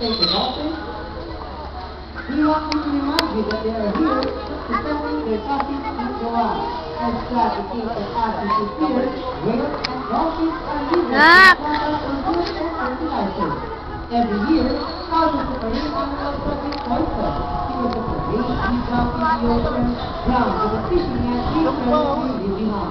take the dolphins. We want to remind you that they are here to settle their puppies in July. And glad to keep the puppies is here. Whales and dolphins are used as products for food and fertilizers. Every year, thousands of marine animals are exploited. Because of the waste we dump in the ocean, drowned with the fishing nets we currently living on.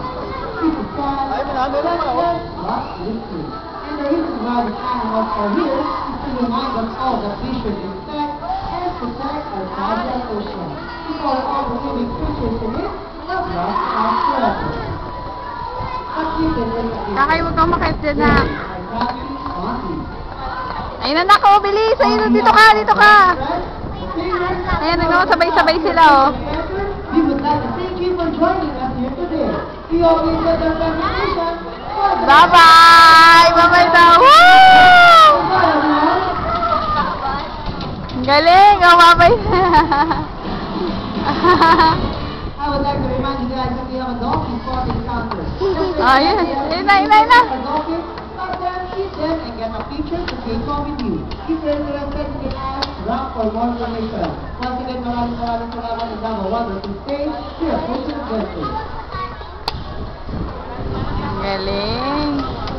This is sad, but that's not listening. And the reason why the animals are here is to remind us all that we should respect and protect our fragile ocean. Because all the living creatures in it have lost our forever. Kakay, huwag kang makit dyan na. Ayun na nako, bilis! Ayun na, dito ka, dito ka! Ayan, sabay-sabay sila, oh. We would like to thank you for joining us here today. We always let our presentation. Bye-bye! Bye-bye daw! Woo! Galing! Oh, bye-bye! I would like to remind you guys that we have a dolphin spotting counter. Ayun! Ayun na, ayun na, ayun na! Stop them, eat them, and get a picture to take home with you. If you're interested, you can ask Rock for more information. Once again, maraming salamat and have a wonderful stay. We are posting the birthday. Galing!